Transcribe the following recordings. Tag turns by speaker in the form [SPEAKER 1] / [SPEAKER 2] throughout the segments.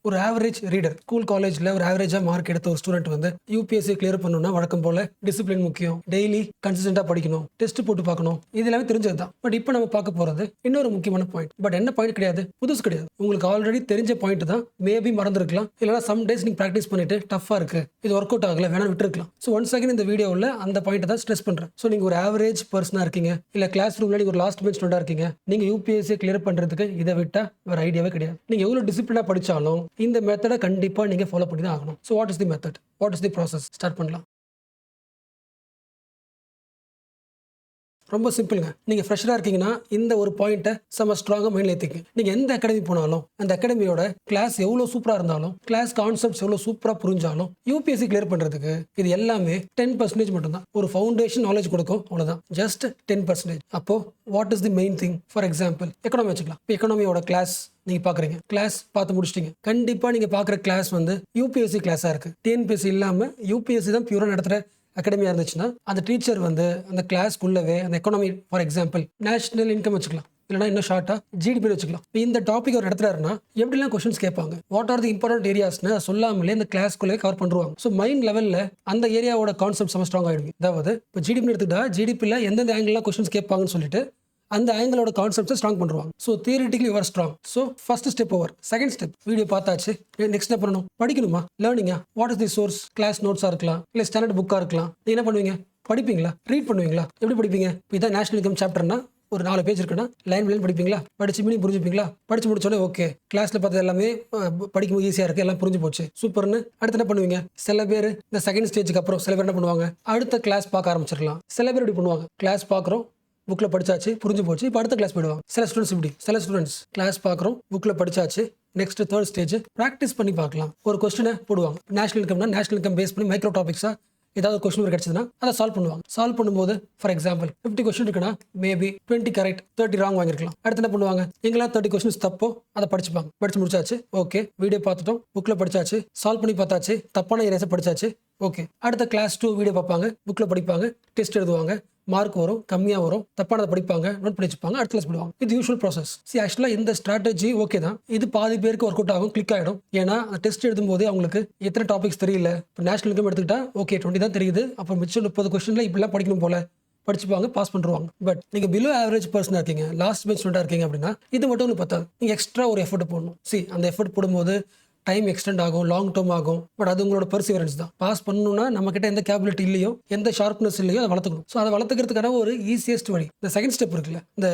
[SPEAKER 1] ஒரு average reader school காலேஜ்ல ஒரு ஆவரேஜா மார்க் எடுத்த ஒரு ஸ்டூடெண்ட் வந்து யூபிஎஸ்சி கிளியர் பண்ணணும்னா வழக்கம் போல டிசிப்ளின் முக்கியம், டெய்லி கன்சிஸ்டன்டா படிக்கணும், டெஸ்ட் போட்டு பார்க்கணும், இது எல்லாமே தெரிஞ்சதுதான். பட் இப்போ நம்ம பார்க்க போறது இன்னொரு முக்கியமான பாயிண்ட். பட் என்ன பாயிண்ட் கிடையாது, புதுசு கிடையாது. உங்களுக்கு ஆல்ரெடி தெரிஞ்ச பாயிண்ட் தான். மேபி மறந்துருக்கலாம், இல்லைனா சம் டேஸ் நீங்க ப்ராக்டிஸ் பண்ணிட்டு டஃபா இருக்கு, இது ஒர்க் அவுட் ஆகல, வேணா விட்டுருக்கலாம். ஸோ ஒன்ஸ் அகைன் இந்த வீடியோவில் அந்த பாயிண்ட் தான் ஸ்ட்ரெஸ் பண்றேன். ஸோ நீங்க ஒரு ஆவரேஜ் பர்சனா இருக்கீங்க, இல்ல கிளாஸ் ரூம்ல நீங்க ஒரு லாஸ்ட் பெஞ்ச் ஸ்டூடெண்டா இருக்கீங்க, நீங்க யூபிஎஸ்சி கிளியர் பண்றதுக்கு இதை விட்டா வேற ஐடியாவே கிடையாது. நீங்க எவ்வளவு டிசிப்ளினா படிச்சாலும் இந்த மெத்தடை கண்டிப்பா நீங்க ஃபாலோ பண்ணி தான் ஆகணும். So what is the method, what is the process? Start பண்ணலாம். ரொம்ப சிம்பிளுங்க. நீங்க ஃப்ரெஷரா இருக்கீங்கன்னா இந்த ஒரு பாயிண்ட்டை செம்ம ஸ்ட்ராங்கா மைண்ட்ல ஏத்திக்கங்க. நீங்க எந்த அகாடமி போனாலும் அந்த அகாடமியோட கிளாஸ் எவ்வளவு சூப்பரா இருந்தாலும், கிளாஸ் கான்செப்ட்ஸ் எவ்வளவு சூப்பரா புரிஞ்சாலும், யூபிஎஸ்சி கிளியர் பண்றதுக்கு இது எல்லாமே 10% மட்டும் தான். ஒரு ஃபவுண்டேஷன் நாலேஜ் கொடுக்கும், அவ்வளவுதான். ஜஸ்ட் 10%. அப்போ what is the main thing? For example economy வச்சுக்கலாம். இப்போ எக்கனாமியோட கிளாஸ் நீங்க பாக்குறீங்க, கிளாஸ் பார்த்து முடிச்சிட்டீங்க. கண்டிப்பா நீங்க பாக்குற கிளாஸ் வந்து யூபிஎஸ்சி கிளாஸா இருக்கு. டிஎன்பிஎஸ்சி இல்லாம யூபிஎஸ்சி தான் பியூரா நடத்துற அகாடமியா இருந்துச்சுன்னா அந்த டீச்சர் வந்து அந்த கிளாஸ்க்குள்ளவே அந்த economy, for example national income வச்சுக்கலாம், இல்லைனா இன்னும் ஷார்ட்டா ஜிடிபி வச்சுக்கலாம். இந்த டாபிக் அவர் நடத்துறாருன்னா எப்படிலாம் கொஸ்டின்ஸ் கேட்பாங்க, வாட் ஆர் தி இம்பார்ட்டன்ட் ஏரியாஸ்னு சொல்லாமலே இந்த கிளாஸ்க்குள்ளே கவர் பண்ணுவாங்க. ஸோ மைண்ட் லெவலில் அந்த ஏரியாவோட கான்செப்ட் செம்ம ஸ்ட்ராங் ஆகிடுங்க. அதாவது இப்போ ஜிடிபி எடுத்துக்கிட்டா ஜிடிபியில் எந்தெந்த ஆங்கிள்லாம் கொஸ்டின்ஸ் கேட்பாங்கன்னு சொல்லிட்டு அந்த ஆங்கிளோட கான்செப்ட்ஸை ஸ்ட்ராங் பண்ணுவாங்க. So theoretically you are strong. So first step over. Second step, video பார்த்தாச்சு, நெக்ஸ்ட் என்ன பண்ணணும்? படிக்கணுமா? லேர்னிங்கா? What is the source? Class நோட்ஸாக இருக்கலாம், இல்லை ஸ்டாண்டர்ட் புக்காக இருக்கலாம். நீ என்ன பண்ணுவீங்க? படிப்பீங்களா? ரீட் பண்ணுவீங்களா? எப்படி படிப்பீங்க? இதான் நேஷனல் இன்கம் சாப்டர்னா ஒரு 4 பேஜ் இருக்குன்னா லைன் படிப்பீங்களா? படிச்சு மீனிங் புரிஞ்சுப்பீங்களா? படிச்சு முடிச்சோடனே ஓகே, கிளாஸ்ல பார்த்தது எல்லாமே படிக்கும் ஈஸியா இருக்கு, எல்லாம் புரிஞ்சு போச்சு, சூப்பர்னு அடுத்து என்ன பண்ணுவீங்க? சில பேர் இந்த செகண்ட் ஸ்டேஜுக்கு அப்புறம் சில பேர் என்ன பண்ணுவாங்க, அடுத்த கிளாஸ் பார்க்க ஆரம்பிச்சிடலாம். சில பேர் இப்படி பண்ணுவாங்க, கிளாஸ் பார்க்குறோம், புக்கில் படிச்சாச்சு, புரிஞ்சு போச்சு, இப்போ அடுத்த கிளாஸ் போயிடுவாங்க. சில ஸ்டூடெண்ட்ஸ் இப்படி, சில ஸ்டூடெண்ட்ஸ் கிளாஸ் பார்க்குறோம், புக்கில் படிச்சாச்சு, நெக்ஸ்ட் தேர்ட் ஸ்டேஜ் ப்ராக்டிஸ் பண்ணி பார்க்கலாம். ஒரு கொஸ்டினை போடுவாங்க. நேஷனல் இன்கம்னா நேஷனல் இன்கம் பேஸ் பண்ணி மைக்ரோ டாபிக்ஸா ஏதாவது கொஸ்டின் கிடைச்சதுன்னா அதை சால்வ் பண்ணுவாங்க. சால்வ் பண்ணும்போது ஃபார் எக்ஸாம்பிள் 50 கொஸ்டின் இருக்குன்னா மேபி 20 கரெக்ட், 30 ராங் வாங்கிருக்கலாம். அடுத்து என்ன பண்ணுவாங்க? எங்கெல்லாம் 30 கொஸ்டின்ஸ் தப்போ அதை படிச்சுப்பாங்க. படிச்சு முடிச்சாச்சு, ஓகே, வீடியோ பார்த்துட்டோம், புக்கில் படிச்சாச்சு, சால்வ் பண்ணி பார்த்தாச்சு, தப்பான ஏரியாஸை படிச்சாச்சு, ஓகே. அடுத்த கிளாஸ் 2 வீடியோ பார்ப்பாங்க, புக்கில் படிப்பாங்க, டெஸ்ட் எழுதுவாங்க, மார்க் வரும், கம்மியாக வரும், தப்பானதை படிப்பாங்க, நோட் பண்ணி வச்சுப்பாங்க, அடுத்த கிளாஸ் போடுவாங்க. இது யூஷுவல் ப்ராசஸ். ஆக்சுவலாக இந்த ஸ்ட்ராட்டஜி ஓகே தான். இது பாதி பேருக்கு ஒர்க் அவுட் ஆகும், கிளிக் ஆகிடும். ஏன்னா அந்த டெஸ்ட் எழுதும் போது அவங்களுக்கு எத்தனை டாபிக்ஸ் தெரியல. இப்போ நேஷனல் இன்கம் எடுத்துக்கிட்டா ஓகே 20 தான் தெரியுது, அப்போ மிச்சம் 30 கொஸ்டின்ல இப்படிலாம் படிக்கணும் போல படிச்சுப்பாங்க, பாஸ் பண்ணுவாங்க. பட் நீங்க பிலோ ஆவரேஜ் பர்சனாக இருக்கீங்க, லாஸ்ட் பெஞ்ச் ஸ்டூடெண்டாக இருக்கீங்க அப்படின்னா இது மட்டும் உங்களுக்கு பத்தாது. நீங்க எக்ஸ்ட்ரா ஒரு எஃபர்ட் போடணும். அந்த எஃபர்ட் போடும்போது டைம் எக்ஸ்டெண்ட் ஆகும், லாங் டேர்ம் ஆகும். பட் அது உங்களோட பெர்சிவரன்ஸ் தான். பாஸ் பண்ணணும்னா நம்ம கிட்ட எந்த கேபிலிட்டி இல்லையோ, எந்த ஷார்ப்னஸ் இல்லையோ அதை வளர்த்துக்கணும். ஸோ அதை வளர்த்துக்கிறதுக்கான ஒரு ஈஸியஸ்ட் வழி இந்த செகண்ட் ஸ்டெப் இருக்குல்ல, இந்த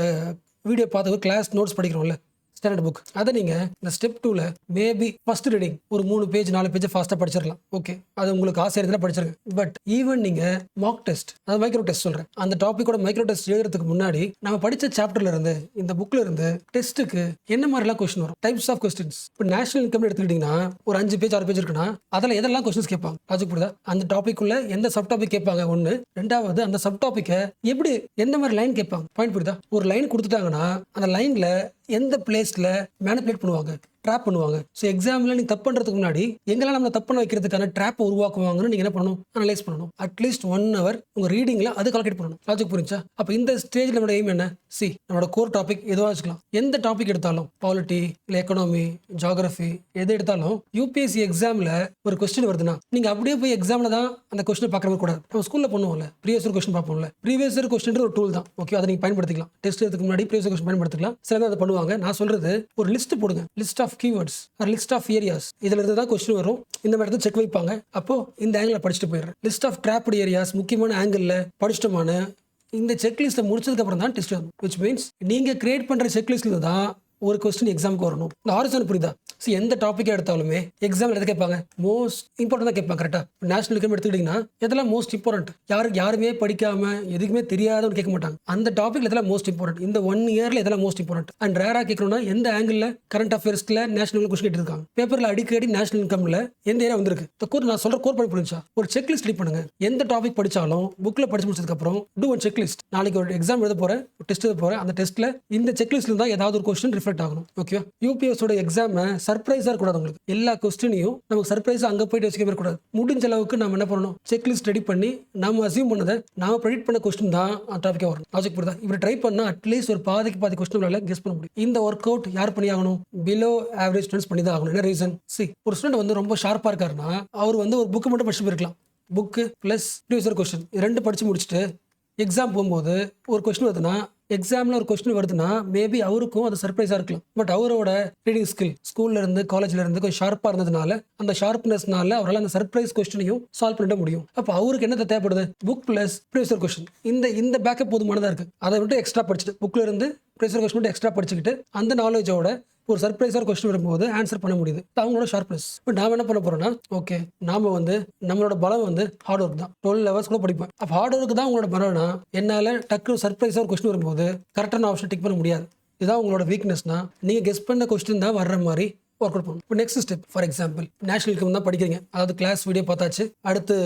[SPEAKER 1] வீடியோ பார்த்து கிளாஸ் நோட்ஸ் படிக்கிறோம்ல, ஸ்டாண்டர்ட் புக், அதை நீங்க இந்த ஸ்டெப் 2ல மேபி ஃபர்ஸ்ட் ரீடிங் ஒரு 3 பேஜ் 4 பேஜ் ஃபாஸ்ட்டாக படிச்சிடலாம். ஓகே, அது உங்களுக்கு ஆசை இருந்தால் படிச்சிருங்க. பட் ஈவன் நீங்க மார்க் டெஸ்ட், அது மைக்ரோ டெஸ்ட் சொல்றேன், அந்த டாப்பிக்கோட மைக்ரோ டெஸ்ட் எழுதுறதுக்கு முன்னாடி நம்ம படிச்ச சாப்டர்ல இருந்து இந்த புக்ல இருந்து டெஸ்ட்டுக்கு என்ன மாதிரிலாம் கொஸ்டின் வரும், டைப்ஸ் ஆஃப் கொஸ்டின்ஸ். இப்போ நேஷனல் இன்கம் எடுத்துக்கிட்டீங்கன்னா ஒரு 5 பேஜ் 6 பேஜ் இருக்குன்னா அதில் எதெல்லாம் கொஸ்டின்ஸ் கேட்பாங்க, லாஜிக் புரியுதா? அந்த டாபிக்குள்ள எந்த சப் டாபிக் கேட்பாங்க ஒன்று, ரெண்டாவது அந்த சப் டாபிக்கை எப்படி எந்த மாதிரி லைன் கேட்பாங்க, பாயிண்ட் புரியுதா? ஒரு லைன் கொடுத்துட்டாங்கன்னா அந்த லைன்ல எந்த பிளேஸ்ல மேனிபுலேட் பண்ணுவாங்க, ட்ராப் பண்ணுவாங்க. ஸோ எக்ஸாம்ல நீங்க தப்பு பண்றதுக்கு முன்னாடி எங்கெல்லாம் நம்ம தப்பு பண்ண வைக்கிறதுக்கான ட்ராப் உருவாக்குவாங்கன்னு நீங்க என்ன பண்ணணும், அனலைஸ் பண்ணணும். அட்லீஸ்ட் 1 hour உங்க ரீடிங்ல அது கால்குலேட் பண்ணணும். லாஜிக் புரிஞ்சா? அப்போ இந்த ஸ்டேஜ்ல நம்மளோட எய்ம் என்ன? நம்மளோட கோர் டாபிக் எதுவாக வச்சுக்கலாம். எந்த டாபிக் எடுத்தாலும், பாலிட்டி இல்லை எக்கனாமி, ஜியாகிரபி, எது எடுத்தாலும் யூபிஎஸ்சி எக்ஸாம்ல ஒரு கொஸ்டின் வருதுன்னா நீங்க அப்படியே போய் எக்ஸாம்ல தான் அந்த கொஸ்டின் பார்க்கறது கூடாது. நம்ம ஸ்கூல்ல பண்ணுவோம்ல, ப்ரீவியஸ் இயர் கொஸ்டின் பார்ப்போம்ல, ப்ரீவியஸ் இயர் கொஸ்டின் ஒரு டூல் தான். ஓகே, அதை நீங்க பயன்படுத்திக்கலாம். டெஸ்ட் எடுத்துக்கு முன்னாடி ப்ரீவியஸ் கொஸ்டின் பயன்படுத்திக்கலாம். சில பேர் அதை பண்ணுவாங்க. நான் சொல்றது ஒரு லிஸ்ட் போடுங்க, list of keywords, list of areas. இதுல இருந்து தான் கொஸ்டின் வரும். இந்த மாதிரி செக் வைப்பாங்க. அப்போ இந்த ஆங்கிள் படிச்சுட்டு போயிடுறேன். லிஸ்ட் ஆஃப் ட்ராப்டு ஏரியாஸ், முக்கியமான ஆங்கிள் படிச்சிட்டோமான இந்த செக்லிஸ்ட்டை முடிச்சதுக்கு அப்புறம் தான் டெஸ்ட் வரும். விச் மீன்ஸ் நீங்க கிரியேட் பண்ற செக்லிஸ்ட்ல தான் ஒரு கொஸ்டின் எக்ஸாமுக்கு வரணும். இந்த ஆரிஜினல் புரியுதா? எந்த டாபிக் எடுத்தாலுமே எக்ஸாம்ல எதை கேட்பாங்க, மோஸ்ட் இம்பார்ட்டன் தான் கேட்பாங்க. கரெக்டா? நேஷனல் இன்கம் எடுத்துக்கிட்டீங்கன்னா எதெல்லாம் மோஸ்ட் இம்பார்ட்டன்ட், யாருமே படிக்காம எதுக்குமே தெரியாதவன்னு கேட்க மாட்டாங்க. அந்த டாபிக்ல எதெல்லாம் மோஸ்ட் இம்பார்ட்டன்ட், இந்த 1 இயர்ல எதெல்லாம் மோஸ்ட் இம்பார்ட்டன்ட். அண்ட் ரேரா கேட்கணும்னா எந்த ஆங்கிள் கரண்ட் அஃபேர்ஸ்ல நேஷனல் கொஸ்டின் கேட்டிருக்காங்க. பேப்பர்ல அடிக்கடி நேஷனல் இன்கம்ல எந்த ஏரியா வந்திருக்கு. நான் சொல்ற கோர் பண்ணி புரிஞ்சா ஒரு செக்லிஸ்ட் ரெடி பண்ணுங்க. எந்த டாபிக் படிச்சாலும் புக்ல படிச்சு முடிச்சதுக்கு அப்புறம் டூ ஒன் செக்லிஸ்ட். நாளைக்கு ஒரு எக்ஸாம் எழுத போறேன், டெஸ்ட் எழுத போறேன், அந்த டெஸ்ட்ல இந்த செக்லிஸ்ட்ல தான் ஏதாவது ஒரு கொஸ்டின் ரிஃப்ளெக்ட் ஆகணும். ஓகே, யூபிஎஸ் ஓட எக்ஸாம் சர்ப்ரைஸாக இருக்கக்கூடாது உங்களுக்கு. எல்லா கொஸ்டினையும் நமக்கு சர்ப்ரைஸாக அங்கே போயிட்டு வச்சுக்க இருக்கக்கூடாது. முடிஞ்ச அளவுக்கு நம்ம என்ன பண்ணணும், செக்லிஸ்ட் ரெடி பண்ணி நம்ம அசியூம் பண்ணதை நாம ப்ரெடிக்ட் பண்ண கொஸ்டின் தான் டாப்பிக்காக வரும். லாஜிக் புரியுதா? இப்படி ட்ரை பண்ணால் அட்லீஸ்ட் ஒரு பாதிக்கு பாதி கொஸ்டின் கெஸ் பண்ண முடியும். இந்த ஒர்க் அவுட் யார் பண்ணி ஆகணும்? பிலோ ஆவரேஜ் ஸ்டூடெண்ட்ஸ் பண்ணி தான் ஆகணும். என்ன ரீசன்? ஒரு ஸ்டூடெண்ட் வந்து ரொம்ப ஷார்ப்பாக இருக்காருன்னா அவர் வந்து ஒரு புக்கு மட்டும் படிச்சுட்டு போயிருக்கலாம். புக்கு ப்ளஸ் ப்ரீவியஸ் கொஸ்டின் ரெண்டு படிச்சு முடிச்சுட்டு எக்ஸாம் போகும்போது ஒரு கொஸ்டின் வருதுன்னா, எக்ஸாமில் ஒரு கொஸ்டின் வருதுன்னா மேபி அவருக்கும் அது சர்ப்ரைஸாக இருக்கலாம். பட் அவரோட ரீடிங் ஸ்கில் ஸ்கூல்ல இருந்து காலேஜ்ல இருந்து கொஞ்சம் ஷார்ப்பாக இருந்ததுனால அந்த ஷார்ப்னஸ்னால அவரால் அந்த சர்ப்ரைஸ் கொஸ்டினையும் சால்வ் பண்ணிட முடியும். அப்போ அவருக்கு என்ன தேவைப்படுது? Book plus previous question. இந்த பேக்கப் போதுமானதாக இருக்குது. அதை விட்டு எக்ஸ்ட்ரா படிச்சுட்டு புக்கில் இருந்து ப்ரீவியஸ் கொஸ்டின் மட்டும் எக்ஸ்ட்ரா படிச்சுக்கிட்டு அந்த நாலேஜோட ஒரு சர்ப்ரைஸாக கொஸ்டின் வரும்போது ஆன்சர் பண்ண முடியுது. அவங்களோட ஷார்ப்னஸ். பட் நாம என்ன பண்ண போறோம்னா, ஓகே நாம வந்து நம்மளோட பலம் வந்து ஹார்ட் ஒர்க் தான். 12 ஹவர்ஸ் கூட படிப்பேன். அப்போ ஹார்ட் ஒர்க் தான் உங்களோட பலம்னா என்னால் டக்கு சர்ப்ரைஸாக ஒரு கொஸ்டின் வரும்போது கரெக்டான ஆப்ஷன் டிக் பண்ண முடியாது. இதுதான் உங்களோட வீக்னஸ்னா நீங்க கெஸ் பண்ண கொஸ்டின் தான் வர்ற மாதிரி ஒர்க் அவுட் பண்ணணும். இப்போ next step, for example national income தான் படிக்கிறீங்க. அதாவது கிளாஸ் வீடியோ பார்த்தாச்சு. அடுத்து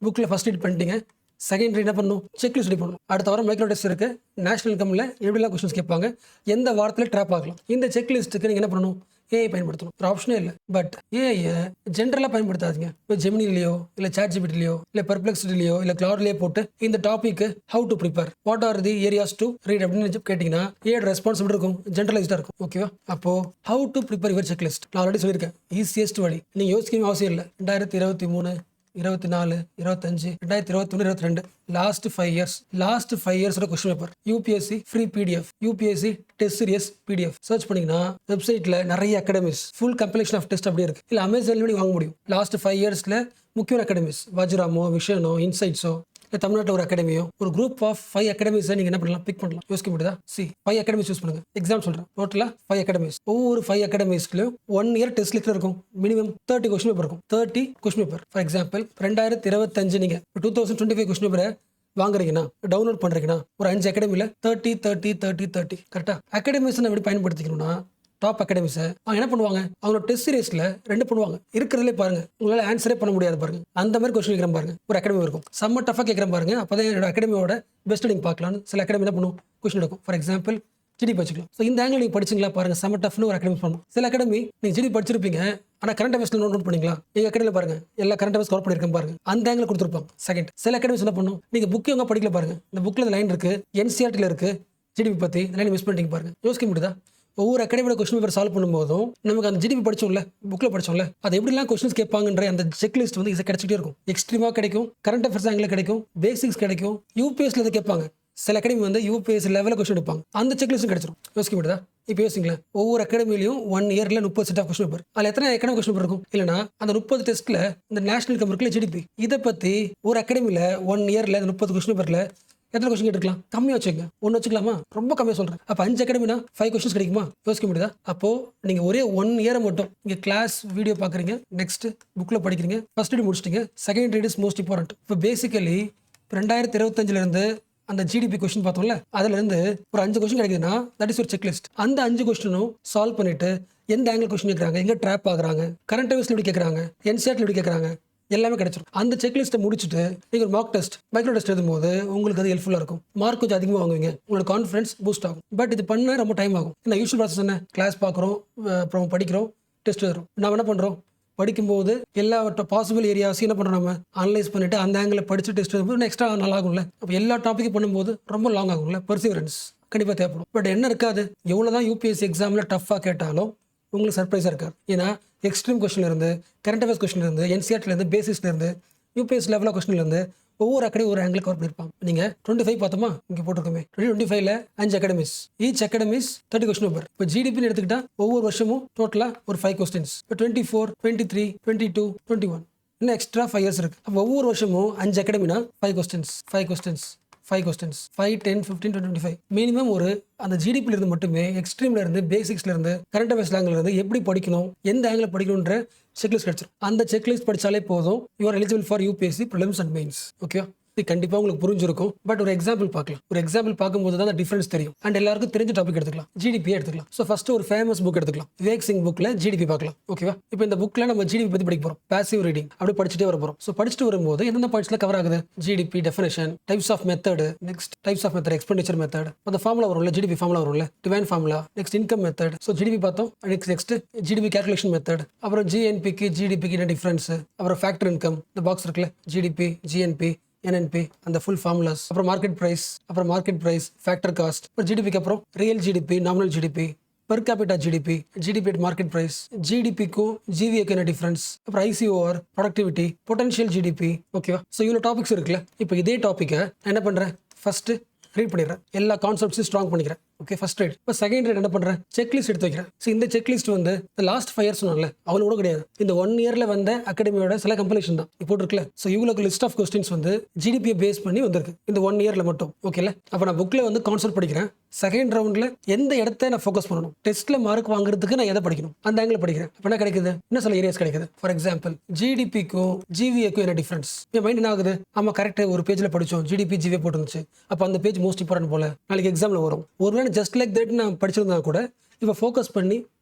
[SPEAKER 1] புக்கில் ஃபர்ஸ்ட் ரீட் பண்ணிட்டீங்க. செகண்ட் என்ன பண்ணணும்? செக்லிஸ்ட் ரெடி பண்ணணும். அடுத்த வாரம் மைக்ரோ டெஸ்ட் இருக்கு. நேஷனல் இன்கம்ல எப்படிலாம் கொஸ்டின்ஸ் கேட்பாங்க, எந்த வாரத்தில் ட்ராப் ஆகலாம். இந்த செக்லிஸ்ட்டுக்கு நீங்கள் என்ன பண்ணணும்? ஏஐ பயன்படுத்தணும். ஒரு ஆப்ஷனே இல்லை. பட் ஏஐ ஜென்ரலாக பயன்படுத்தாதீங்க. இப்போ ஜெமினிலையோ இல்லை சாட் ஜிபிடிலையோ இல்லை பெர்ப்ளெக்சிட்டிலையோ இல்லை கிளவுட்லையோ போட்டு இந்த topic how to prepare, what are the areas to read அப்படின்னு கேட்டிங்கன்னா ஏஐ ரெஸ்பான்ஸ் எப்படி இருக்கும்? ஜென்ரலைஸ்டாக இருக்கும். ஓகேவா? அப்போ how to prepare your checklist நான் ஆல்ரெடி சொல்லியிருக்கேன். ஈஸியஸ்ட் வழி. நீங்கள் யோசிக்கவே அவசியம் இல்லை. 2023 24 25 2021 22 லாஸ்ட் 5 இயர்ஸோட question paper UPSC free PDF, UPSC test series PDF search பண்ணீங்கன்னா வெப்சைட்ல நிறைய academies full compilation of test அப்படியே இருக்கு. இல்லை அமேசான்ல வாங்க முடியும். லாஸ்ட் 5 இயர்ஸ்ல முக்கியமான அகாடமிஸ் வஜ்ராமோ, விஷனோ, இன்சைட்ஸோ, தமிழ்நாட்டில் ஒரு அகாடமியோ, ஒரு குரூப் ஆஃப் 5 அகாடமிஸை நீங்க என்ன பண்ணலாம்? பிக் பண்ணலாம். யோசிக்க முடியுதா? 5 அகாடமிஸ் சூஸ் பண்ணுங்க. எக்ஸாம் சொல்றேன். டோட்டலா 5 அகாடமிஸ். ஒவ்வொரு 5 அகாடமிஸ்லயும் 1 இயர் டெஸ்ட் லிஸ்ட் இருக்கும். மினிமம் 30 கொஸ்டின் பேப்பர் இருக்கும். 30 கொஸ்டின் பேப்பர். ஃபார் எக்ஸாம்பிள் 2025 நீங்க 2025 கொஸ்டின் பேப்பரை வாங்குறீங்கன்னா, டவுன்லோட் பண்றீங்கன்னா, ஒரு 5 அகாடமில 30 கரெக்டா? அகாடமிஸ் எப்படி பயன்படுத்திக்கணும்னா, டாப் அகாடமிஸை அவங்க என்ன பண்ணுவாங்க? அவங்களோட டெஸ்ட் சீரீஸ்ல 2 பண்ணுவாங்க. இருக்கிறதுலே பாருங்க, உங்களால ஆன்சரே பண்ண முடியாது பாருங்க. அந்த மாதிரி கொஸ்டின் கேட்குறேன் பாருங்க. ஒரு அகாடமி இருக்கும், செம்ம டஃபாக கேட்குறேன் பாருங்க. அப்போதான் என்னோட அகாடமியோட பெஸ்ட் நீங்க பார்க்கலாம்னு சில அகாடமி என்ன பண்ணும்? கொஸ்டின் இருக்கும். ஃபார் எக்ஸாம்பிள் ஜிடி படிச்சுக்கலாம். ஸோ இந்த ஆங்கிள் நீங்கள் படிச்சிங்களா பாருங்க, செம்ம டஃப்னு ஒரு அகாடமி பண்ணும். சில அகாடமி நீங்கள் ஜிடி படிச்சிருப்பீங்க, ஆனால் கரண்ட் அஃபேர்ஸ்ல நோட் பண்ணிங்களா? எங்கள் அகாடமியில் பாருங்க, எல்லா கரண்ட் அஃபேர்ஸ் கவர் பண்ணியிருக்கேன் பாருங்க. அந்த ஆங்கிள் கொடுத்துருப்பாங்க. செகண்ட், சில அகாடமிஸ் என்ன பண்ணும்? நீங்கள் புக்கு எங்கே படிக்கல பாருங்க, இந்த புக்கில் லைன் இருக்கு, என்சிஆர்டியில் இருக்கு, ஜிடிபி பற்றி லைன் மிஸ் பண்ணிட்டீங்க பாருங்க. யோசிக்க முடியுதா? ஒவ்வொரு அகாடமியோட கொஸ்டின் பேப்பர் சால்வ் பண்ணும்போதும் நமக்கு அந்த ஜிடிபி படிச்சோம்ல, புக்கில் படிச்சோம்ல, அது எப்படிலாம் கொஸ்டின்ஸ் கேட்பாங்கன்ற அந்த செக் லிஸ்ட் வந்து இது கிடைச்சிட்டே இருக்கும். எக்ஸ்ட்ரீமாக கிடைக்கும், கரண்ட் அஃபேர்ஸ் ஆங்கிள் கிடைக்கும், பேசிக்ஸ் கிடைக்கும், யூபிஎஸ்ல இதை கேட்பாங்க. சில அகாடமி வந்து யூபிஎஸ் லெவலில் கொஸ்டின் எடுப்பாங்க. அந்த செக் லிஸ்ட்டும் கிடைச்சிடும். யோசிக்க முடியுதா? இப்போ யோசிங்களேன், ஒவ்வொரு அகாடமிலையும் 1 இயர்ல 30 செட் ஆஃப் கொஸ்டின் பேப்பர். அதில் எத்தனை அகாடமி கொஸ்டின் பேப்பர் இருக்கும்? இல்லைனா அந்த 30 டெஸ்ட்ல இந்த நேஷனல் இன்கம் இருக்குல்ல, ஜிடிபி, இதை பற்றி ஒரு அகாடமியில் 1 இயர்ல 30 கொஸ்டின் பேப்பர்ல எத்தனை கொஸ்டின் கேட்டுக்கலாம்? கம்மியாக வச்சுக்கோங்க. 1 வச்சுக்கலாமா? ரொம்ப கம்மியாக சொல்கிறேன். அப்போ 5 அகாடமினா 5 கொஸ்டின்ஸ் கிடைக்குமா? யோசிக்க முடியுதா? அப்போது நீங்கள் ஒரே 1 இயரை மட்டும் இங்கே கிளாஸ் வீடியோ பார்க்குறீங்க, நெக்ஸ்ட் புக்கில் படிக்கிறீங்க, ஃபர்ஸ்ட் ரீட் முடிச்சிட்டிங்க, second read is most important. இப்போ பேசிக்கலி 2025 அந்த ஜிடிபி கொஸ்டின் பார்த்தோம்ல, அதுல இருந்து ஒரு 5 கொஸ்டின் கிடைக்குதுன்னா தட் இஸ் ஒரு செக் லிஸ்ட். அந்த 5 கொஸ்டினும் சால்வ் பண்ணிட்டு எந்த ஆங்கிள் கொஸ்டின் கேட்குறாங்க, எங்க ட்ராப் ஆகுறாங்க, கரண்ட் அஃபேர்ஸ்ல எப்படி கேட்குறாங்க, என்சிஆர்டில் எப்படி கேட்குறாங்க, எல்லாமே கிடைச்சிடும். அந்த செக் லிஸ்ட்டை முடிச்சுட்டு நீங்கள் ஒரு மார்க் டெஸ்ட், மைக்ரோ டெஸ்ட் எழுதும்போது உங்களுக்கு அது ஹெல்ப்ஃபுல்லாக இருக்கும். மார்க் கொஞ்சம் அதிகமாக வாங்குவீங்க, உங்களோட கான்ஃபிடன்ஸ் பூஸ்ட் ஆகும். பட் இது பண்ண ரொம்ப டைம் ஆகும். என்ன யூஸ்வல் ப்ராசஸ் என்ன? கிளாஸ் பார்க்குறோம், அப்புறம் படிக்கிறோம், டெஸ்ட் எழுதுறோம். நம்ம என்ன பண்ணுறோம்? படிக்கும்போது எல்லா பாசிபிள் ஏரியாஸையும் என்ன பண்ணுறோம்? நம்ம அனலைஸ் பண்ணிட்டு அந்த ஆங்கிள் படிச்சு டெஸ்ட் எழுதும்போது எக்ஸ்ட்ரா நல்லா ஆகும்ல. அப்போ எல்லா டாப்பிக்கும் பண்ணும்போது ரொம்ப லாங் ஆகும்ல. பெர்சிவரன்ஸ் கண்டிப்பாக தேவைப்படும். பட் என்ன இருக்காது, எவ்வளோதான் யூபிஎஸ்சி எக்ஸாமில் டஃப்பாக கேட்டாலும் உங்களுக்கு சர்ப்ரைஸாக இருக்காது. ஏன்னா எக்ஸ்ட்ரீம் கொஸ்டின் இருந்து, கரண்ட் அஃபேர்ஸ் கொஸ்டின் இருந்து, என்சிஆர்டிலேருந்து, பேசிக்ஸ்லேருந்து, யூபிஎஸ் லெவலில் கொஸ்டின்லேருந்து ஒவ்வொரு அகாடமி ஒரு ஆங்கிள் கவர் பண்ணியிருப்பாங்க. நீங்கள் 25 பார்த்தோமா, இங்கே போட்டிருக்கோமே 2025ல 5 academies, each academies 30 question paper. இப்போ ஜிடிபின்னு எடுத்துக்கிட்டா ஒவ்வொரு வருஷமும் டோட்டலாக ஒரு 5 கொஸ்டின்ஸ். இப்போ 24, 23, 22, 21 இன்னும் எக்ஸ்ட்ரா 5 இயர்ஸ் இருக்கு. அப்போ ஒவ்வொரு வருஷமும் 5 அகாடமினா 5 கொஸ்டின்ஸ், 5 கொஸ்டின்ஸ், 5 கொஸ்டின்ஸ், 5, 10, 15, 20, 25 மினிமம். ஒரு அந்த ஜிடிபில இருந்து மட்டுமே, எக்ஸ்ட்ரீம்ல இருந்து, பேசிக்ஸ்ல இருந்து, கரண்ட் அஃபேர்ஸ் ஆங்கிள் இருந்து எப்படி படிக்கணும், எந்த ஆங்கிள் படிக்கணும்ன்ற செக்லிஸ்ட் கிடைச்சிடும். அந்த செக்லிஸ்ட் படிச்சாலே போதும், you are eligible for UPSC prelims and mains. Okay, இது கண்டிப்பாக உங்களுக்கு புரிஞ்சிருக்கும். பட் ஒரு எக்ஸாம்பிள் பார்க்கலாம். ஒரு எக்ஸாம்பிள் பார்க்கும்போது தான் அந்த டிஃபரன்ஸ் தெரியும். அண்ட் எல்லாருக்கும் தெரிஞ்ச டாபிக் எடுத்துக்கலாம். ஜிடிபி எடுத்துக்கலாம். ஸோ ஃபர்ஸ்ட் ஒரு ஃபேமஸ் புக் எடுத்துக்கலாம். விவேக் சிங் புக்ல ஜிடிபி பார்க்கலாம். ஓகேவா? இப்போ இந்த புக்ல நம்ம ஜிடிபி பத்தி படிக்க போறோம். பாசிவ் ரீடிங் அப்படி படிச்சுட்டே வர போறோம். ஸோ படிச்சுட்டு வரும்போது எந்தெந்த பாயிண்ட்ஸ்ல கவர் ஆகுது? GDP definition, types of method, next types of method, expenditure method, அந்த ஃபார்முலா வரும்ல, ஜிடிபி ஃபார்முலா வரும்ல, divine formula, next income method. So GDP பார்த்தோம். நெக்ஸ்ட் ஜிடிபி கால்குலேஷன் மெத்தட், அப்புறம் ஜிஎன்பிக்கு ஜிடிபிக்கு என்ன டிஃபரன்ஸ், அப்புறம் ஃபேக்டர் இன்கம், இந்த பாக்ஸ் இருக்குல்ல, ஜிடிபி, ஜிஎன்பி, என்என்பி, அந்த ஃபுல் ஃபார்முலாஸ், அப்புறம் மார்க்கெட் பிரைஸ், ஃபேக்டர் காஸ்ட், அப்புறம் ஜிடிபிக்கு அப்புறம் real GDP, nominal GDP, per capita GDP, GDP at market price, GDP-க்கும் GVA-க்கு என்ன டிஃபரன்ஸ், அப்புறம் ICOR, ப்ரொடக்டிவிட்டி, பொட்டன்ஷியல் ஜிடிபி. ஓகேவா? ஸோ இவ்வளோ டாபிக்ஸ் இருக்குல்ல. இப்போ இதே டாப்பிக்கை நான் என்ன பண்ணுறேன், ஃபர்ஸ்ட் ரீட் பண்ணிடுறேன். எல்லா கான்செப்ட்ஸையும் ஸ்ட்ராங் பண்ணிக்கிறேன். Okay, first right. இப்போ செகண்ட் ரைட் என்ன பண்ணுறேன், செக்லிஸ்ட் எடுத்து வைக்கிறேன். ஸோ இந்த செக்லிஸ்ட் வந்து இந்த லாஸ்ட் 5 இயர்ஸ் சொன்னால அவ்வளோ கூட கிடையாது. இந்த 1 இயரில் வந்த அகாடமியோட சில கம்பெலேஷன் தான் இப்போ இருக்குல்ல. ஸோ இவ்வளோக்கு லிஸ்ட் ஆஃப் கொஸ்டின்ஸ் வந்து ஜிடிபியை பேஸ் பண்ணி வந்திருக்கு இந்த 1 இயரில் மட்டும். ஓகேல? அப்போ நான் புக்கில் வந்து கான்செப்ட் படிக்கிறேன். செகண்ட் ரவுண்டில் எந்த இடத்த நான் ஃபோக்கஸ் பண்ணணும், டெஸ்ட்டில் மார்க் வாங்குறதுக்கு நான் எதை படிக்கணும், அந்த ஆங்கிள் படிக்கிறேன். அப்போ என்ன கிடைக்குது, இன்னும் சில ஏரியாஸ் கிடைக்குது. ஃபார் எக்ஸாம்பிள் ஜிடிபிக்கும் ஜிவிஏக்கும் என்ன டிஃபரன்ஸ். என் மைண்ட் என்ன ஆகுது, ஆமாம் கரெக்டாக ஒரு பேஜில் படித்தோம், ஜிடிபி ஜிவிஏ போட்டுருந்துச்சு, அப்போ அந்த பேஜ் மோஸ்ட் இம்பார்ட்டன்ட் போல நாளைக்கு எக்ஸாமில் வரும். ஒருவேளை ஜஸ்ட் லைக் தட் நான் படிச்சிருந்தா கூட இப்போ ஃபோக்கஸ் பண்ணி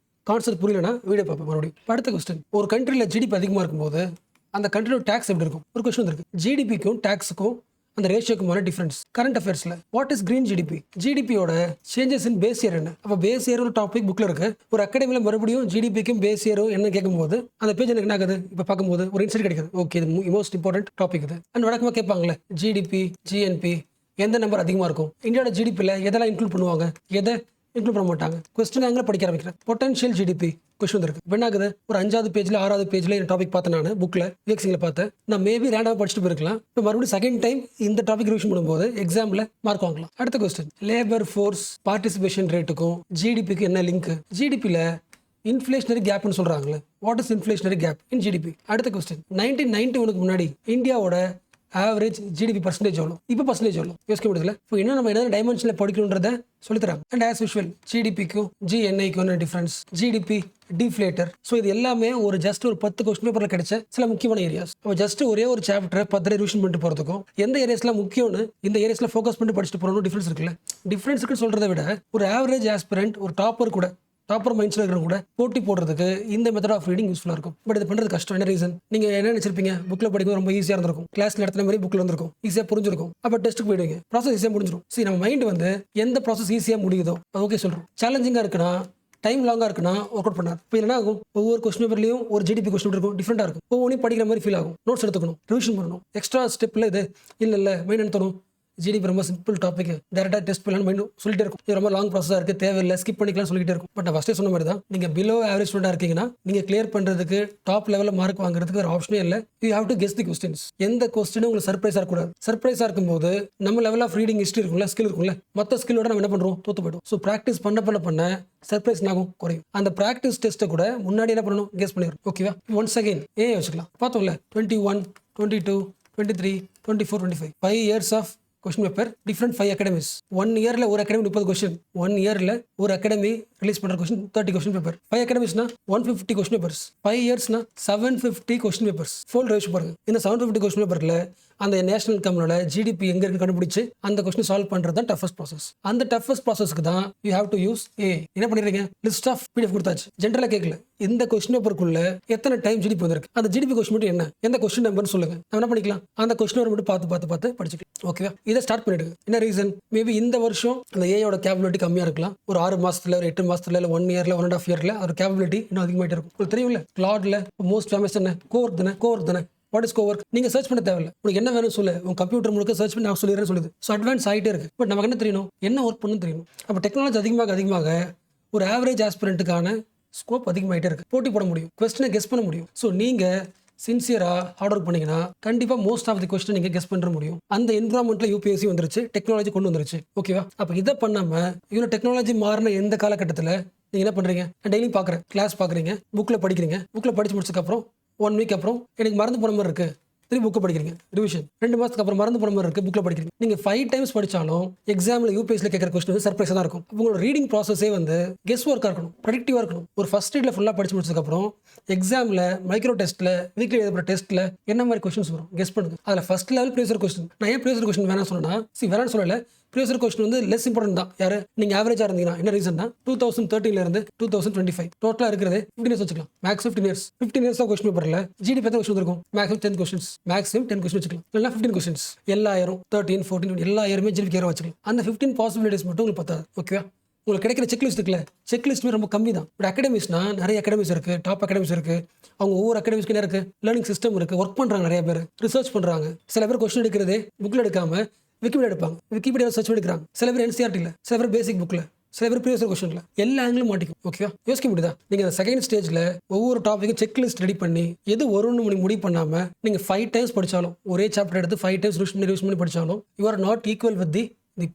[SPEAKER 1] கான்செப்ட் புரியலனா வீடியோ பார்ப்பேன் மறுபடியும். அடுத்த கொஸ்டின், ஒரு கண்ட்ரியில் ஜிடிபி அதிகமாக இருக்கும்போது அந்த கண்ட்ரியோட டேக்ஸ் எப்படி இருக்கும். ஒரு கொஸ்டின் இருக்கு, ஜிடிபிக்கும் டேக்ஸுக்கும் அந்த ரேஷியோக்குமான டிஃபரன்ஸ். கரண்ட் அஃபேர்ஸ்ல வாட் இஸ் கிரீன் ஜிடிபி, ஜிடிபியோட சேஞ்சஸ் இன் பேஸ் இயர் என்ன. அப்போ பேஸ் இயர் ஒரு டாபிக் புக்ல இருக்கு. ஒரு அகாடமியில மறுபடியும் ஜிடிபிக்கும் பேஸ் இயரும் என்ன கேட்கும்போது அந்த பேஜ் எனக்கு என்ன ஆகுது, இப்போ பார்க்கும்போது ஒரு இன்சைட் கிடைக்குது. ஓகே, இது மோஸ்ட் இம்பார்ட்டன்ட் டாபிக் இது. அண்ட் வழக்கமாக கேட்பாங்களே ஜிடிபி ஜிஎன்பி எந்த நம்பர் அதிகமாக இருக்கும், இந்தியாவோட ஜிடிபியில் எதெல்லாம் இன்க்ளூட் பண்ணுவாங்க, எதை இன்க்ளூட் பண்ண மாட்டாங்க. கொஸ்டின் ஆங்கில படிக்க ஆரம்பிக்கிறேன். பொட்டன்ஷியல் ஜிடிபி கொஸ்டின் இருக்கு. இப்போ என்ன ஆகுது, ஒரு 5வது பேஜ்ல 6வது பேஜ்ல இந்த டாபிக் பார்த்தேன். நான் புக்ல விவேக்சிங்ல பார்த்தேன். நான் மேபி ரேண்டமாக படிச்சுட்டு போயிருக்கலாம். இப்போ மறுபடியும் செகண்ட் டைம் இந்த டாபிக் ரிவிஷன் பண்ணும்போது எக்ஸாம்ல மார்க் வாங்கலாம். அடுத்த கொஸ்டின், லேபர் ஃபோர்ஸ் பார்ட்டிசிபேஷன் ரேட்டுக்கும் ஜிடிபிக்கு என்ன லிங்க். ஜிடிபியில் இன்ஃப்ளேஷனரி கேப்னு சொல்றாங்களே, what is inflationary gap in GDP. அடுத்த கொஸ்டின், 1991 முன்னாடி இந்தியாவோட ஆவரேஜ் ஜிடிபி பர்சன்டேஜ் எவ்வளோ, இப்போ பர்சன்டேஜ் எவ்வளோ யோசிக்க முடியல. இப்போ இன்னும் நம்ம என்ன டைமென்ஷனில் படிக்கணுன்றத சொல்லித்தராங்க. அண்ட் ஆஸ் யூஷுவல் ஜிடிபிக்கும் ஜிஎன்ஐக்கும் என்ன டிஃபரன்ஸ், ஜிடிபி டிஃப்ளேட்டர். ஸோ இது எல்லாமே ஒரு ஜஸ்ட் ஒரு 10 கொஸ்டின் பேப்பரில் கிடைச்ச சில முக்கியமான ஏரியாஸ். அப்போ ஜஸ்ட் ஒரே ஒரு சாப்டரை 10 ரிவிஷன் பண்ணிட்டு போகிறதுக்கும் எந்த ஏரியாஸ்லாம் முக்கியம்னு இந்த ஏரியாஸில் ஃபோக்கஸ் பண்ணி படிச்சுட்டு போகிறோம் டிஃபரன்ஸ் இருக்குல்ல. டிஃபரன்ஸ் இருக்குன்னு சொல்கிறத விட ஒரு ஆவரேஜ் ஆஸ்பிரண்ட், ஒரு டாப்பர் கூட, டாப்பர் மைண்ட்ஸில் இருக்கிறவங்க கூட போட்டி போடுறதுக்கு இந்த மெத்தட் ஆஃப் ரீடிங் யூஸ்ஃபுல்லாக இருக்கும். பட் இது பண்ணுறது கஷ்டம். என்ன ரீசன், நீங்கள் என்ன நினைச்சிருப்பீங்க, புக்கில் படிக்கும் ரொம்ப ஈஸியாக இருந்திருக்கும், கிளாஸ் நடத்துன மாதிரி புக்கில் வந்திருக்கும், ஈஸியாக புரிஞ்சிருக்கும். அப்போ டெஸ்ட்டுக்கு போயிடுவீங்க, ப்ராசஸ் ஈஸியாக முடிஞ்சிடும். சரி, நம்ம மைண்ட் வந்து எந்த ப்ராசஸ் ஈஸியாக முடியுதோ ஓகே சொல்கிறோம். சேலஞ்சிங்காக இருக்குன்னா, டைம் லாங்காக இருக்குன்னா ஒர்க் அவுட் பண்ணாது. இப்போ என்ன ஆகும், ஒவ்வொரு கொஸ்டின் பேப்பர்லையும் ஒரு ஜிடிபி கொஸ்டின் இருக்கும், டிஃப்ரெண்டாக இருக்கும். ஒவ்வொன்றையும் படிக்கிற மாதிரி ஃபீல் ஆகும். நோட்ஸ் எடுத்துக்கணும், ரிவிஷன் பண்ணணும். எக்ஸ்ட்ரா ஸ்டெப்பில் இது இல்லை மைண்ட் என்ன தோணும், ஜிடிபி ரொம்ப சிம்பிள் டாபிக், டேரக்டாக டெஸ்ட் பண்ணலாம் மைண்ட் சொல்லிட்டே இருக்கும். இது ரொம்ப லாங் ப்ராசஸாக இருக்குது, தேவையில்லை, ஸ்கிப் பண்ணிக்கலாம் சொல்லிட்டே இருக்கும். பட் நான் ஃபஸ்ட்டே சொன்ன மாதிரி தான், நீங்கள் பிலோ ஆவரேஜ் ஸ்டூடெண்டாக இருக்கீங்கன்னா நீங்கள் கிளியர் பண்ணுறதுக்கு, டாப் லெவலில் மார்க் வாங்குறதுக்கு ஒரு ஆப்ஷனே இல்லை. You have to guess the questions. எந்த கொஸ்டினும் உங்களுக்கு சர்ப்ரைஸாக இருக்கக்கூடாது. சர்ப்ரைஸாக இருக்கும்போது நம்ம லெவல் ஆஃப் ரீடிங் ஹிஸ்ட்ரி இருக்கும்ல, ஸ்கில் இருக்கும்ல, மற்ற ஸ்கில்லோட நம்ம என்ன பண்ணுறோம், தோத்து போய்டும். ஸோ ப்ராக்டிஸ் பண்ண சர்ப்ரைஸ் ஆகும், குறையும். அந்த ப்ராக்டிஸ் டெஸ்ட்டை கூட முன்னாடி என்ன பண்ணணும், கெஸ் பண்ணிடும். ஓகேவா? ஒன்ஸ் அகைன் வச்சுக்கலாம். பார்த்தோம்ல 21, 22, 23, 24, 25 5 years of question paper, different 5 academies. 1 இயரில் ஒரு அகாடமி 30 கொஸ்டின், 1 இயரில் ஒரு அகாடமி ரிலீஸ் பண்ணுற கொஸ்டின் 30 கொஸ்டின் பேப்பர். 5 அகாடமிஸ்னா 150 கொஸ்டின் பேப்பர்ஸ். 5 இயர்ஸ்னா 750 கொஸ்டின் பேப்பர்ஸ். ஃபோல் ரேஷியோ பாருங்க. இந்த 750 கொஸ்டின் பேப்பரில் அந்த நேஷனல் இன்கமோட ஜிடிபி எங்க இருக்கு கண்டுபிடிச்சு அந்த கொஸ்டின் சால்வ் பண்றது தான் டஃபஸ்ட் ப்ராசஸ். அந்த டஃபஸ்ட் ப்ராசஸ்க்கு தான் யூ ஹேவ் டு யூஸ் என்ன பண்ணிடுறீங்க, லிஸ்ட் ஆஃப் பிடிஎஃப் கொடுத்தாச்சு. ஜென்ரலா கேட்கல, இந்த கொஸ்டின் பேப்பருக்குள்ள எத்தனை டைம் ஜிடிபி வந்திருக்கு, அந்த ஜிடிபி கொஸ்டின் மட்டும் என்ன, எந்த கொஸ்டின் நம்பர்னு சொல்லுங்க, நம்ம என்ன பண்ணிக்கலாம், அந்த கொஸ்டின் மட்டும் பார்த்து படிச்சுக்கலாம். ஓகேவா? இதை ஸ்டார்ட் பண்ணிடுங்க. என்ன ரீசன், மேபி இந்த வருஷம் அந்த ஏயோட கேபபிலிட்டி கம்மியா இருக்கலாம். ஒரு 6 மாசத்துல, ஒரு 8 மாசத்துல, இல்லை 1 இயர்ல, 1.5 இயர்ல அதோட கேபபிலிட்டி இன்னும் அதிகமாயிட்டே இருக்கும். உங்களுக்கு தெரியும்ல, கிளாட்ல மோஸ்ட் ஃபேமஸ் என்ன, கோவர்க் தானே. வாட் இஸ் கோவர்க், நீங்க சர்ச் பண்ண தேவையில்ல, உங்களுக்கு என்ன வேணும் சொல்லு, உங்க கம்ப்யூட்டர் முழுக்க சர்ச் பண்ணி நான் சொல்லிடுறேன் சொல்லுது. ஸோ அட்வான்ஸ் ஆகிட்டே இருக்கு. பட் நமக்கு என்ன தெரியணும், என்ன ஒர்க் பண்ணணும் தெரியணும். அப்போ டெக்னாலஜி அதிகமாக ஒரு ஆவரேஜ் ஆஸ்பிரண்ட்டுக்கான ஸ்கோப் அதிகமாகிட்டே இருக்கு. போட்டி போட முடியும், கொஸ்டினை கெஸ் பண்ண முடியும். ஸோ நீங்க சின்சியராக ஹார்ட் ஒர்க் பண்ணீங்கன்னா கண்டிப்பாக மோஸ்ட் ஆஃப் தி கொஸ்டின் நீங்கள் கெஸ் பண்ண முடியும். அந்த என்விரான்மெண்ட்டில் யூபிஎஸ்சி வந்துருச்சு, டெக்னாலஜி கொண்டு வந்துருச்சு. ஓகேவா? அப்போ இதை பண்ணாமல் இவ்வளோ டெக்னாலஜி மாறின எந்த காலகட்டத்தில் நீங்கள் என்ன பண்ணுறீங்க, நான் டெய்லியும் பார்க்குறேன், கிளாஸ் பார்க்குறீங்க, புக்கில் படிக்கிறீங்க, புக்கில் படித்து முடிச்சதுக்கப்புறம் 1 வீக் அப்புறம் எனக்கு மறந்து போன மாதிரி இருக்குது, திரும்பி புக்கை படிக்கிறீங்க, ரிவிஷன் 2 மாதத்துக்கு அப்புறம் மறந்து போன மாதிரி இருக்குது, புக்கில் படிக்கிறீங்க. நீங்கள் 5 டைம்ஸ் படித்தாலும் எக்ஸாமில் யூபிஎஸ்சியில் கேட்குற கொஸ்டின் வந்து சர்ப்ரைஸாக தான் இருக்கும். உங்களோட ரீடிங் ப்ராசஸே வந்து கெஸ் ஒர்க்காக இருக்கணும், ப்ரெடிக்டிவாக இருக்கணும். ஒரு ஃபர்ஸ்ட் ரீடில் ஃபுல்லாக படிச்சு முடிச்சதுக்கப்புறம் எக்ஸாமில் மைக்ரோ டெஸ்ட்டில் வீக்லி எழுதுகிற டெஸ்ட்டில் என்ன மாதிரி கொஸ்டின்ஸ் வரும் கெஸ் பண்ணுங்க. அதில் ஃபர்ஸ்ட் லெவல் ப்ரீவியஸ் கொஸ்டின். நான் ஏன் ப்ரீவியஸ் கொஸ்டின் வேணாம் சொன்னா வேணாம்னு சொல்லலை. ப்ரீவியஸ் கொஸ்டின் வந்து லெஸ் இம்பார்ட்டன்ட் தான். யாரு நீங்கள் ஆவரேஜாக இருந்தீங்கன்னா என்ன ரீசன்னா 2013 இருந்து 2025 டோட்டலாக இருக்கிறது 15 இயர்ஸ் வச்சுக்கலாம். மேக்ஸ் 15 இயர்ஸ் தான் கொஸ்டின் பேப்பரில் ஜிடிபி எத்தனை கொஸ்டின் இருக்கும்? மேக்ஸிமம் 10 கொஸ்டின்ஸ், மேக்ஸிமம் 10 கொஸ்டின் வச்சுக்கலாம். இல்லைனா 15 கொஸ்டின்ஸ், எல்லா இயரும் 13, 14 எல்லா இயருமே ஜிடிபி கேர வச்சுக்கலாம். அந்த 15 பாசிபிலிட்டிஸ் மட்டும் உங்களுக்கு பத்தாது. ஓகேவா? உங்களுக்கு கிடைக்கிற செக்லிஸ்ட் இருக்குல்ல, செக்லிஸ்ட்டுமே ரொம்ப கம்மி தான். பட் அகாடமிஸ்னா நிறைய அகாடமிஸ் இருக்குது, டாப் அகாடமிஸ் இருக்குது. அவங்க ஒவ்வொரு அகாடமிஸ்க்கு என்ன இருக்குது, லேர்னிங் சிஸ்டம் இருக்குது, ஒர்க் பண்ணுறாங்க, நிறைய பேர் ரிசர்ச் பண்ணுறாங்க. சில பேர் கொஸ்டின் எடுக்கிறதே புக்கில் எடுக்காமல் விக்கிபீடியா எடுப்பாங்க, விக்கிபீடியா சர்ச் எடுக்கிறாங்க. சில பேர் என்சிஆர்டியில், சில பேர் பேசிக் புக்கில், சில பேர் ப்ரீவியஸ் கொஸ்டின்ல, எல்லா ஆங்கிலும் மாட்டிக்கும். ஓகேவா? யோசிக்க முடியுதா? நீங்கள் அந்த செகண்ட் ஸ்டேஜில் ஒவ்வொரு டாப்பிக்கும் செக்லிஸ்ட் ரெடி பண்ணி எது வரும்னு முடிவு பண்ணாமல் நீங்கள் 5 டைம்ஸ் படித்தாலும், ஒரே சாப்டர் எடுத்து 5 டைம்ஸ் ரிவிஷன் பண்ணி படித்தாலும் you are not equal with the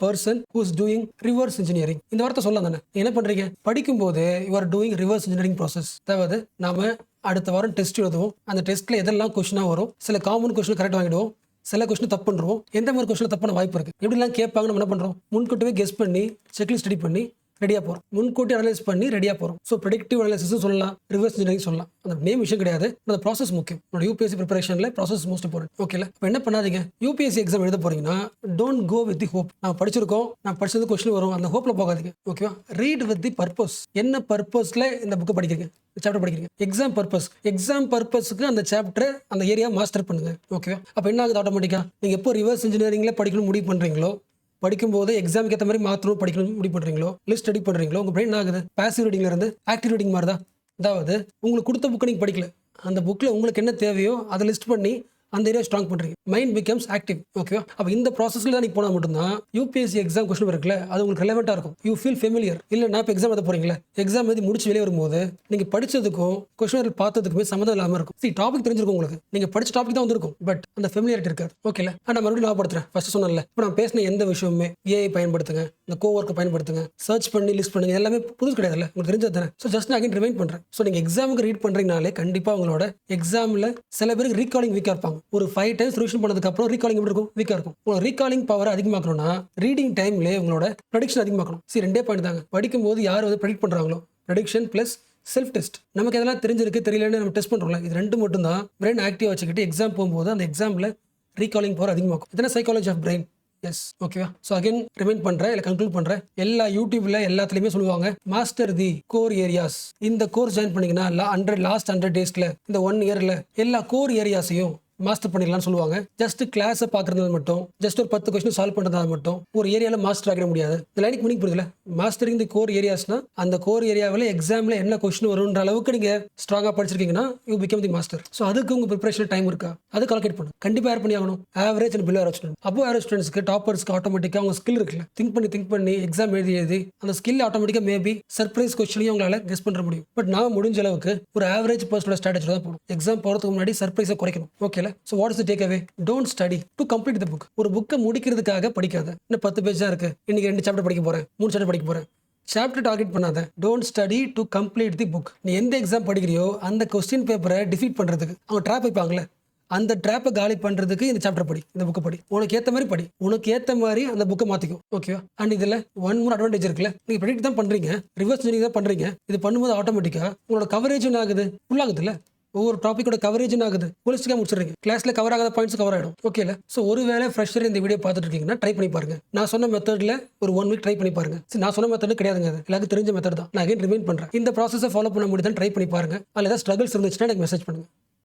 [SPEAKER 1] person who is doing reverse engineering. இந்த வார்த்தை சொல்லலாம் தானே? என்ன பண்ணுறீங்க? படிக்கும்போது you are doing reverse engineering process. அதாவது நாம அடுத்த வாரம் டெஸ்ட் எழுதுவோம். அந்த டெஸ்ட்டில் எதெல்லாம் கொஸ்டினாக வரும், சில காமன் கொஸ்டின் கரெக்ட் வாங்கிடுவோம், சில கொஸ்டின் தப்பு பண்ணுறோம். எந்த மாதிரி கொஸ்டின் தப்பான வாய்ப்பு இருக்குது, எப்படிலாம் கேட்பாங்க, நம்ம என்ன பண்ணுறோம்? முன்கூட்டியே கெஸ் பண்ணி செக்லிஸ்ட் ரெடி பண்ணி ரெடியாக போகிறோம். முன்கூட்டி அனலைஸ் பண்ணி ரெடியாக போகிறோம். ஸோ ப்ரெடிக்டிவ் அனலைசிஸும் சொல்லலாம், ரிவர்ஸ் இன்ஜினியரிங் சொல்லலாம். அந்த நேம் விஷயம் கிடையாது, அந்த ப்ராசஸ் முக்கியம். உங்களோட யூபிஎஸ்சி ப்ரிப்பரேஷனில் ப்ராசஸ் மோஸ்ட் இம்பார்ட்டன்ட். ஓகேல? இப்போ என்ன பண்ணாதீங்க, யூபிஎஸ்சி எக்ஸாம் எழுத போறீங்கன்னா don't go with the hope. நான் படிச்சிருக்கோம், நான் படிச்சது கொஸ்டின் வரும், அந்த ஹோப்பில் போகாதீங்க. ஓகேவா? Read with the purpose. என்ன பர்பஸில் இந்த புக்கை படிக்கிறீங்க, சாப்டர் படிக்கிறீங்க? Exam purpose. எக்ஸாம் பர்பஸ்க்கு அந்த சாப்டர், அந்த ஏரியா மாஸ்டர் பண்ணுங்க. ஓகேவா? அப்போ என்ன ஆகுது? ஆட்டோமேட்டிக்காக நீங்கள் எப்போ ரிவர்ஸ் இன்ஜினியரிங்கில் படிக்கணும் முடிவு பண்ணுறீங்களோ, படிக்கும்போது எக்ஸாமுக்கு ஏற்ற மாதிரி மாற்றணும் படிக்கணும் முடிவு பண்ணுறீங்களோ, லிஸ்ட் ரெடி பண்ணுறீங்களோ, உங்கள் பிரெயின் ஆகுது பாசிவ் ரீடிங்ல இருந்து ஆக்டிவ் ரீடிங் மாதிரி தான். அதாவது உங்களுக்கு கொடுத்த புக்கை நீங்கள் படிக்கல, அந்த புக்கில் உங்களுக்கு என்ன தேவையோ அதை லிஸ்ட் பண்ணி அந்த ஏரியா ஸ்ட்ராங் பண்ணுறீங்க. Mind becomes active. ஓகேவா? அப்போ இந்த ப்ராசஸில் தான் நீங்கள் போனால் மட்டும்தான் யூபிஎஸ்சி எக்ஸாம் கொஸ்டின் இருக்குல்ல, அது உங்களுக்கு ரெலவெண்ட்டாக இருக்கும். You feel familiar. இல்லை நான் இப்போ எக்ஸாம் எழுத போகிறீங்களா, எக்ஸாம் எழுதி முடிச்சு வெளியே வரும்போது நீங்கள் படித்ததுக்கும் கொஸ்டின் பார்த்ததுக்குமே சம்மந்தம் இல்லாமல் இருக்கும். டாபிக் தெரிஞ்சிருக்கும் உங்களுக்கு, நீங்கள் படித்த டாபிக் தான் வந்திருக்கும், பட் அந்த ஃபெமிலியாரிட்டி இருக்காது. ஓகேல? நான் மறுபடியும் ஞாபகப்படுத்துறேன், ஃபர்ஸ்ட் சொன்னேன்ல, இப்போ நான் பேசின எந்த விஷயமுமே ஏஐ பயன்படுத்துங்க, இந்த கோவொர்க்கை பயன்படுத்துங்க, சர்ச் பண்ணி லிஸ்ட் பண்ணுங்க, எல்லாமே புதுசு கிடையாதுல்ல, உங்களுக்கு தெரிஞ்சது தானே. ஸோ ஜஸ்ட் நான் அகைன் ரிமைண்ட் பண்ணுறேன். ஸோ நீங்கள் எக்ஸாமுக்கு ரீட் பண்ணுறீங்கனாலே கண்டிப்பாக உங்களோட எக்ஸாமில் சில பேருக்கு ரீகாலிங் வீக்காக இருப்பாங்க. ஒரு 5 டைம்ஸ் ரிவிஷன் பண்ணதுக்கு அப்புறம் ரீகாலிங் எப்படி இருக்கும்? வீக்காக இருக்கும். உங்களோட ரீகாலிங் பவர் அதிகமாக்கணும்னா ரீடிங் டைம்ல உங்களோட ப்ரெடிக்ஷன் அதிகமாக்கணும். சரி, 2 பாயிண்ட் தாங்க. படிக்கும்போது யார் வந்து ப்ரெடிக்ட் பண்ணுறாங்களோ, ப்ரெடிக்ஷன் ப்ளஸ் செல்ஃப் டெஸ்ட். நமக்கு எதெல்லாம் தெரிஞ்சிருக்கு தெரியலன்னு நம்ம டெஸ்ட் பண்ணுறோம்ல, இது 2 மட்டும் தான் பிரெயின் ஆக்டிவாக வச்சுக்கிட்டு எக்ஸாம் போகும்போது அந்த எக்ஸாமில் ரீகாலிங் பவர் அதிகமாக்கும். இதெல்லாம் சைக்காலஜி ஆஃப் பிரெயின். எஸ். ஓகேவா? ஸோ அகைன் ரிமைண்ட் பண்ணுறேன், இல்லை கன்க்ளூட் பண்ணுறேன். எல்லா யூடியூப்ல எல்லாத்துலேயுமே சொல்லுவாங்க மாஸ்டர் தி கோர் ஏரியாஸ். இந்த கோர்ஸ் ஜாயின் பண்ணிங்கன்னா லாஸ்ட் 100 டேஸ்ல, இந்த 1 இயரில் எல்லா கோர் ஏரியாஸையும் மாஸ்டர் பண்ணிடலாம்னு சொல்லுவாங்க. ஜஸ்ட் கிளாஸை பார்க்கறது மட்டும், ஜஸ்ட் ஒரு 10 கொஸ்டின் சால்வ் பண்ணுறதா மட்டும் ஒரு ஏரியாவில் மாஸ்டர் ஆகிட முடியாது. இந்த லைனுக்கு மீனிங் புரியுதுல? மாஸ்டரிங் தி கோர் ஏரியாஸ்னா அந்த கோர் ஏரியாவில் எக்ஸாமில் என்ன கொஸ்டின் வரும்ன்ற அளவுக்கு நீங்கள் ஸ்ட்ராங்காக படிச்சிருக்கீங்கன்னா you become the master. So அதுக்கு உங்கள் ப்ரிப்பரேஷன் டைம் இருக்கா, அது கால்குலேட் பண்ணுங்க. கண்டிப்பாக யார் பண்ணி ஆகணும்? Average and below average student. அப்போ ஆவரேஜ் ஸ்டூடெண்ட்ஸ்க்கு டாப்பர்ஸ்க்கு ஆட்டோமேட்டிக்காக அவங்க ஸ்கில் இருக்குல்ல, திங்க் பண்ணி எக்ஸாம் எழுதி அந்த ஸ்கில் ஆட்டோமேட்டிக்காக மேபி சர்ப்ரைஸ் கொஸ்டினையும் உங்களால் கெஸ் பண்ண முடியும். பட் நான் முடிஞ்ச அளவுக்கு ஒரு ஆவரேஜ் பர்சனோட ஸ்ட்ராட்டஜி தான் போகணும். எக்ஸாம் போகிறதுக்கு முன்னாடி சர்ப்ரைஸை குறைக்கணும். ஓகேல? So what is the takeaway? Don't study to complete the book. ஒரு புக்கை முடிக்கிறதுக்காக படிக்காத. இன்னும் 10 பேஜ் தான் இருக்கு, இன்னைக்கு 2 சாப்டர் படிக்க போறேன், 3 சாப்டர் படிக்க போறேன். சாப்டர் டார்கெட் பண்ணாத. Don't study to complete the book. நீ எந்த எக்ஸாம் படிக்கிறியோ அந்த கொஸ்டின் பேப்பரை டிஃபீட் பண்றதுக்கு அவங்க ட்ராப் வைப்பாங்களே, அந்த ட்ராப்பை காலி பண்றதுக்கு இந்த சாப்டர் படி, இந்த புக்கை படி. உனக்கு ஏற்ற மாதிரி படி, உனக்கு ஏற்ற மாதிரி அந்த புக்கை மாற்றிக்கும். ஓகேவா? அண்ட் இதில் ஒன் மோர் அட்வான்டேஜ் இருக்குல்ல, நீங்கள் ப்ரெடிக்ட் தான் பண்ணுறீங்க, ரிவர்ஸ் இன்ஜினியரிங் தான் பண்ணுறீங்க. இது பண்ணும்போது ஆட்டோமேட்டிக்காக உங்களோட கவரேஜ் என்ன ஆகுது? ஃபுல் ஆகுதுல்ல. ஒவ்வொரு டாப்பிக்கோட கவரேஜ் ஆகுது, ஹோலிஸ்டிக்காக முடிச்சிடுறீங்க. கிளாஸ்ல கவர் ஆகாத பாயிண்ட்ஸ் கவர் ஆகிடும். ஓகேல? ஸோ ஒருவேளை ஃப்ரெஷர் இந்த வீடியோ பார்த்துட்டு இருக்கீங்கன்னா ட்ரை பண்ணி பாருங்க. நான் சொன்ன மெத்தட்ல ஒரு 1 வீக் ட்ரை பண்ணி பாருங்க. நான் சொன்ன மெத்தட் கிடையாதுங்க, அது எல்லாருக்கும் தெரிஞ்ச மெத்தட் தான். நான் அகைன் ரிமைண்ட் பண்றேன், இந்த ப்ராசஸை ஃபாலோ பண்ண முடியுதான் ட்ரை பண்ணி பாருங்க. அதில் ஏதாவது ஸ்ட்ரகிள்ஸ் இருந்துச்சுன்னா எனக்கு மெசேஜ் பண்ணுங்க.